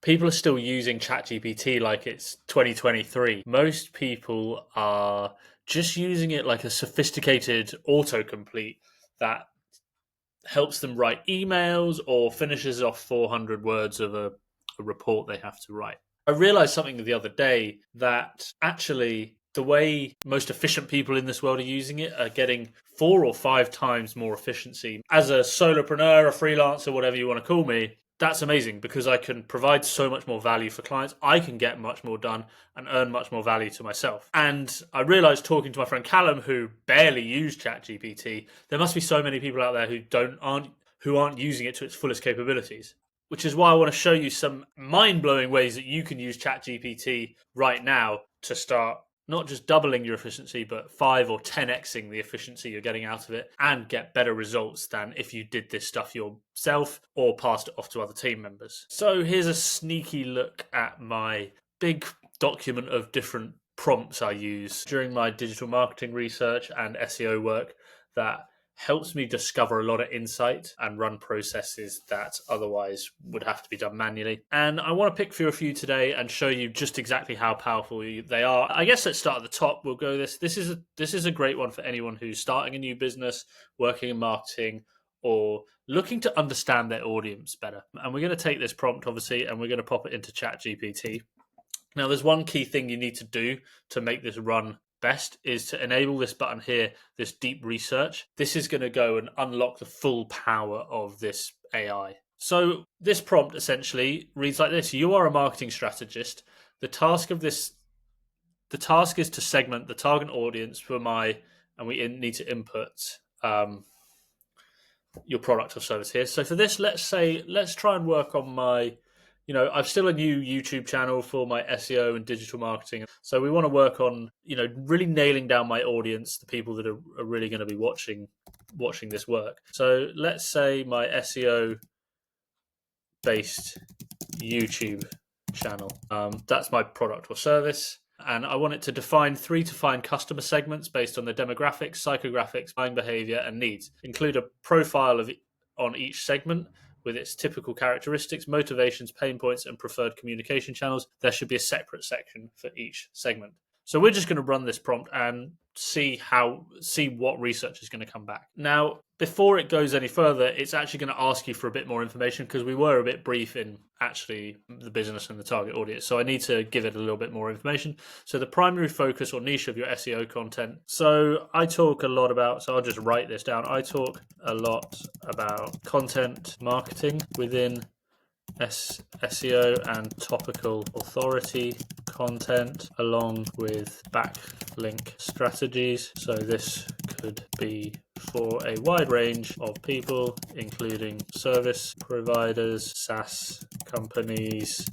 people are still using ChatGPT like it's 2023. Most people are just using it like a sophisticated autocomplete that helps them write emails or finishes off 400 words of a report they have to write. I realized something the other day that actually the way most efficient people in this world are using it are getting 4 or 5 times more efficiency. As a solopreneur, a freelancer, whatever you want to call me, that's amazing because I can provide so much more value for clients. I can get much more done and earn much more value to myself. And I realized talking to my friend Callum, who barely used ChatGPT, there must be so many people out there who aren't using it to its fullest capabilities. Which is why I want to show you some mind-blowing ways that you can use ChatGPT right now to start not just doubling your efficiency, but 5 or 10xing the efficiency you're getting out of it and get better results than if you did this stuff yourself or passed it off to other team members. So here's a sneaky look at my big document of different prompts I use during my digital marketing research and SEO work that helps me discover a lot of insight and run processes that otherwise would have to be done manually. And I want to pick through a few today and show you just exactly how powerful they are. I guess let's start at the top. We'll go this. This is a great one for anyone who's starting a new business, working in marketing, or looking to understand their audience better. And we're going to take this prompt, obviously, and we're going to pop it into ChatGPT. Now, there's one key thing you need to do to make this run best is to enable this button here, this deep research. This is going to go and unlock the full power of this AI. So this prompt essentially reads like this. You are a marketing strategist. The task is to segment the target audience and we need to input your product or service here. So for this, let's try and work on my, I've still a new YouTube channel for my SEO and digital marketing. So we want to work on, really nailing down my audience, the people that are really going to be watching this work. So let's say my SEO based YouTube channel. That's my product or service. And I want it to define 3 defined customer segments based on their demographics, psychographics, buying behavior, and needs. Include a profile on each segment with its typical characteristics, motivations, pain points, and preferred communication channels. There should be a separate section for each segment. So we're just going to run this prompt and see what research is going to come back. Now, before it goes any further, it's actually going to ask you for a bit more information because we were a bit brief in actually the business and the target audience. So I need to give it a little bit more information. So the primary focus or niche of your SEO content. So I'll just write this down. I talk a lot about content marketing within SEO and topical authority content along with backlink strategies. So this could be for a wide range of people, including service providers, SaaS companies,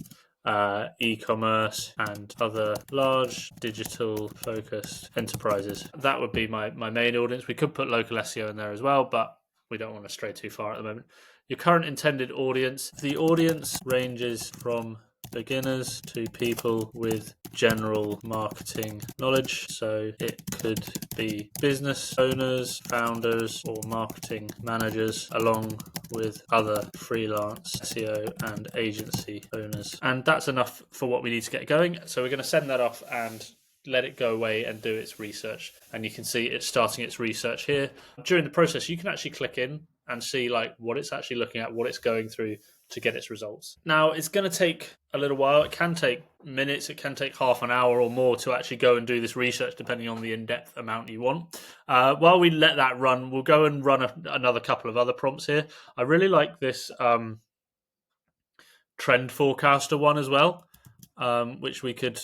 e-commerce, and other large digital focused enterprises. That would be my main audience. We could put local SEO in there as well, but we don't want to stray too far at the moment. Your current intended audience. The audience ranges from beginners to people with general marketing knowledge. So it could be business owners, founders, or marketing managers, along with other freelance SEO and agency owners. And that's enough for what we need to get going. So we're going to send that off and let it go away and do its research. And you can see it's starting its research here. During the process, you can actually click in and see what it's actually looking at, what it's going through to get its results. Now, it's going to take a little while. It can take minutes. It can take half an hour or more to actually go and do this research, depending on the in-depth amount you want. While we let that run, we'll go and run another couple of other prompts here. I really like this trend forecaster one as well, which we could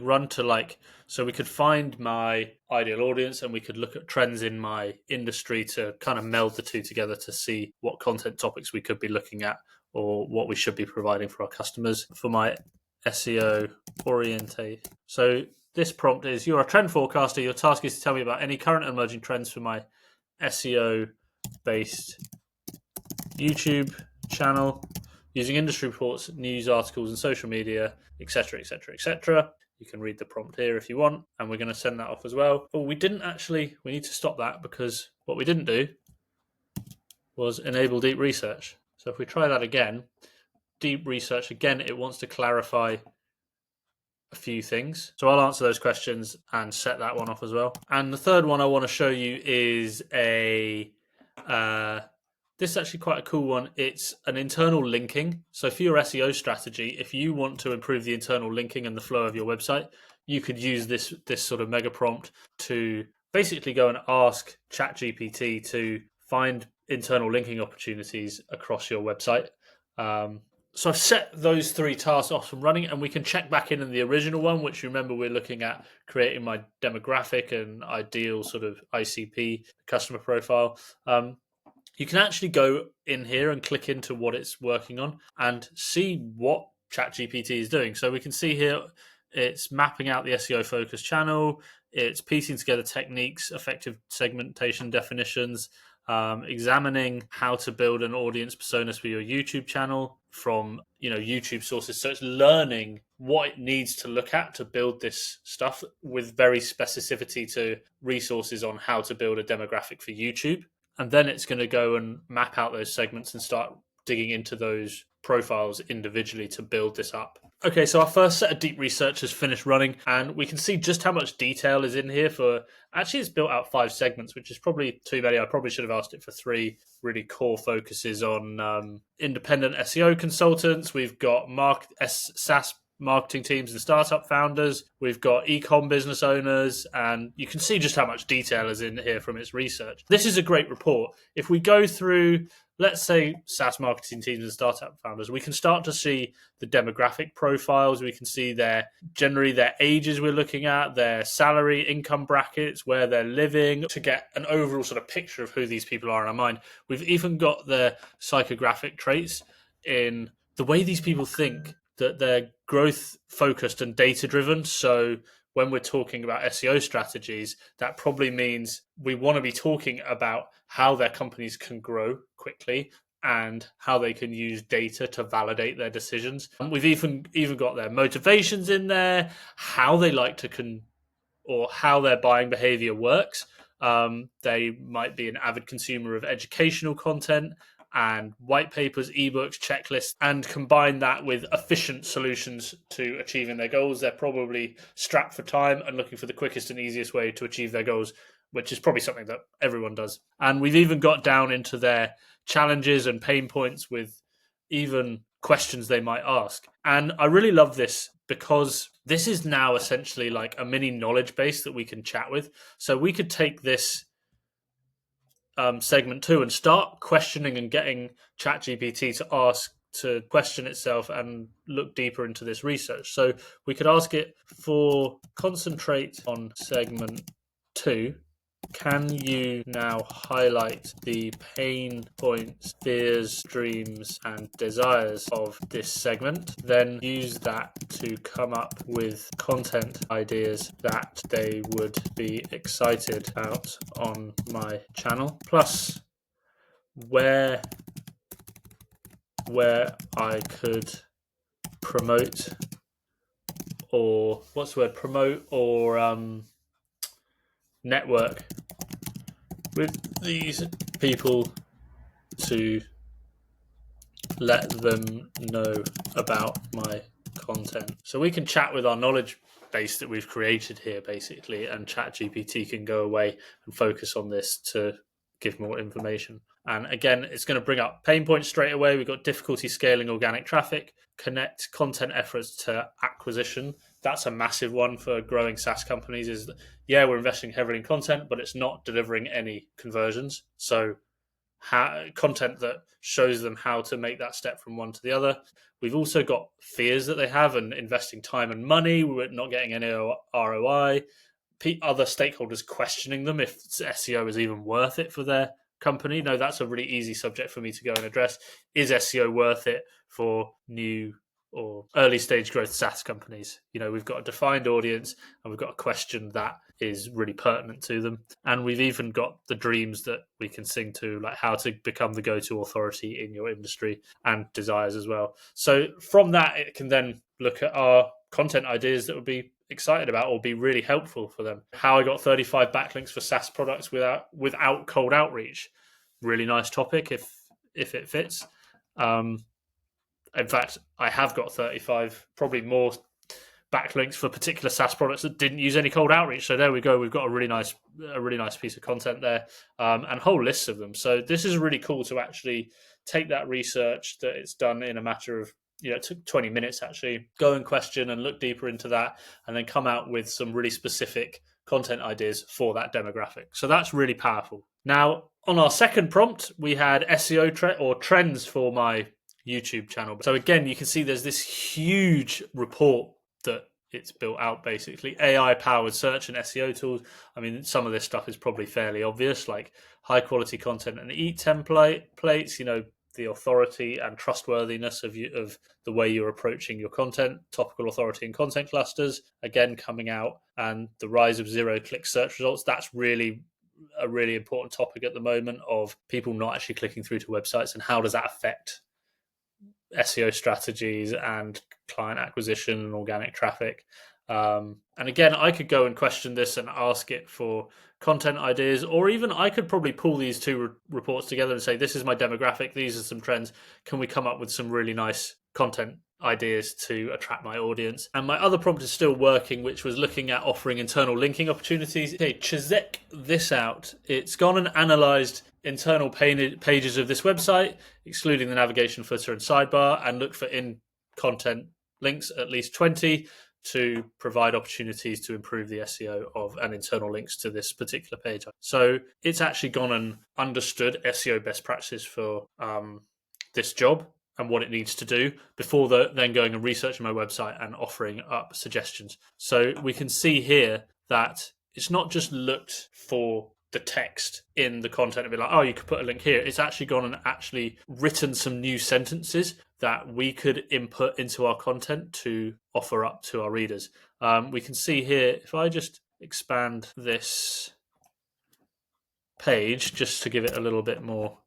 run to so we could find my ideal audience and we could look at trends in my industry to kind of meld the two together to see what content topics we could be looking at or what we should be providing for our customers for my SEO orientate. So this prompt is, you're a trend forecaster. Your task is to tell me about any current and emerging trends for my SEO based YouTube channel using industry reports, news articles, and social media, etc., etc., etc. You can read the prompt here if you want, and we're going to send that off as well. Oh, we need to stop that because what we didn't do was enable deep research. So if we try that again, deep research. Again, it wants to clarify a few things. So I'll answer those questions and set that one off as well. And the third one I want to show you is this is actually quite a cool one. It's an internal linking. So for your SEO strategy, if you want to improve the internal linking and the flow of your website, you could use this sort of mega prompt to basically go and ask ChatGPT to find internal linking opportunities across your website. So I've set those 3 tasks off and running, and we can check back in the original one, which you remember we're looking at creating my demographic and ideal sort of ICP customer profile. You can actually go in here and click into what it's working on and see what ChatGPT is doing. So we can see here it's mapping out the SEO focus channel, it's piecing together techniques, effective segmentation definitions, examining how to build an audience personas for your YouTube channel from YouTube sources. So it's learning what it needs to look at to build this stuff with very specificity to resources on how to build a demographic for YouTube. And then it's going to go and map out those segments and start digging into those profiles individually to build this up. Okay, so our first set of deep research has finished running, and we can see just how much detail is in here for... Actually, it's built out 5 segments, which is probably too many. I probably should have asked it for 3 really core focuses on independent SEO consultants. We've got SaaS marketing teams and startup founders. We've got e-com business owners, and you can see just how much detail is in here from its research. This is a great report. If we go through, let's say, SaaS marketing teams and startup founders, we can start to see the demographic profiles. We can see generally their ages we're looking at, their salary, income brackets, where they're living, to get an overall sort of picture of who these people are in our mind. We've even got their psychographic traits in the way these people think, that they're growth focused and data driven. So when we're talking about SEO strategies, that probably means we want to be talking about how their companies can grow quickly and how they can use data to validate their decisions. And we've even got their motivations in there, how they like to or how their buying behavior works. They might be an avid consumer of educational content and white papers, ebooks, checklists, and combine that with efficient solutions to achieving their goals. They're probably strapped for time and looking for the quickest and easiest way to achieve their goals, which is probably something that everyone does. And we've even got down into their challenges and pain points with even questions they might ask. And I really love this because this is now essentially like a mini knowledge base that we can chat with. So we could take this segment 2 and start questioning and getting ChatGPT to question itself and look deeper into this research. So we could ask it for concentrate on segment 2. Can you now highlight the pain points, fears, dreams, and desires of this segment? Then use that to come up with content ideas that they would be excited about on my channel. Plus, where I could promote or network with these people to let them know about my content. So we can chat with our knowledge base that we've created here, basically, and ChatGPT can go away and focus on this to give more information. And again, it's going to bring up pain points straight away. We've got difficulty scaling organic traffic, connect content efforts to acquisition. That's a massive one for growing SaaS companies is, we're investing heavily in content, but it's not delivering any conversions. So content that shows them how to make that step from one to the other. We've also got fears that they have and investing time and money. We're not getting any ROI. Other stakeholders questioning them if SEO is even worth it for their company. No, that's a really easy subject for me to go and address. Is SEO worth it for new or early stage growth SaaS companies? We've got a defined audience and we've got a question that is really pertinent to them. And we've even got the dreams that we can sing to, like how to become the go-to authority in your industry, and desires as well. So from that, it can then look at our content ideas that would be excited about or be really helpful for them. How I got 35 backlinks for SaaS products without cold outreach. Really nice topic if it fits. In fact, I have got 35, probably more backlinks for particular SaaS products that didn't use any cold outreach. So there we go. We've got a really nice piece of content there, and whole lists of them. So this is really cool to actually take that research that it's done in a matter of, it took 20 minutes actually, go and question and look deeper into that, and then come out with some really specific content ideas for that demographic. So that's really powerful. Now, on our second prompt, we had SEO or trends for my YouTube channel. So again, you can see there's this huge report that it's built out, basically. AI-powered search and SEO tools. I mean, some of this stuff is probably fairly obvious, like high-quality content and EAT templates, the authority and trustworthiness of the way you're approaching your content, topical authority and content clusters, again, coming out, and the rise of zero-click search results. That's really a really important topic at the moment, of people not actually clicking through to websites, and how does that affect SEO strategies and client acquisition and organic traffic. And again, I could go and question this and ask it for content ideas, or even I could probably pull these two reports together and say, this is my demographic, these are some trends. Can we come up with some really nice content ideas to attract my audience? And my other prompt is still working, which was looking at offering internal linking opportunities. Okay, check this out. It's gone and analyzed internal pages of this website, excluding the navigation footer and sidebar, and look for in-content links, at least 20, to provide opportunities to improve the SEO of and internal links to this particular page. So it's actually gone and understood SEO best practices for this job and what it needs to do before then going and researching my website and offering up suggestions. So we can see here that it's not just looked for the text in the content and be like, oh, you could put a link here. It's actually gone and actually written some new sentences that we could input into our content to offer up to our readers. We can see here, if I just expand this page just to give it a little bit more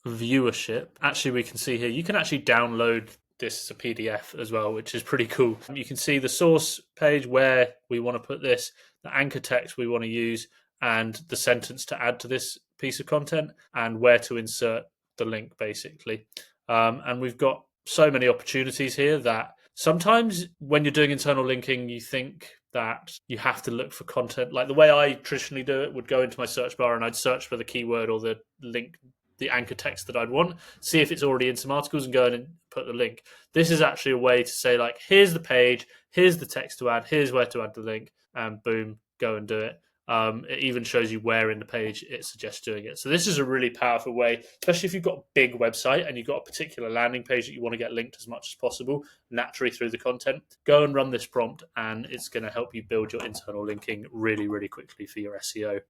viewership, actually we can see here, you can actually download this as a PDF as well, which is pretty cool. You can see the source page where we want to put this, the anchor text we want to use, and the sentence to add to this piece of content, and where to insert the link, basically. And we've got so many opportunities here that sometimes when you're doing internal linking, you think that you have to look for content. Like the way I traditionally do it would go into my search bar and I'd search for the keyword or the link, the anchor text that I'd want, see if it's already in some articles, and go in and put the link. This is actually a way to say, like, here's the page, here's the text to add, here's where to add the link, and boom, go and do it. It even shows you where in the page it suggests doing it. So this is a really powerful way, especially if you've got a big website and you've got a particular landing page that you want to get linked as much as possible naturally through the content. Go and run this prompt, and it's going to help you build your internal linking really, really quickly for your SEO.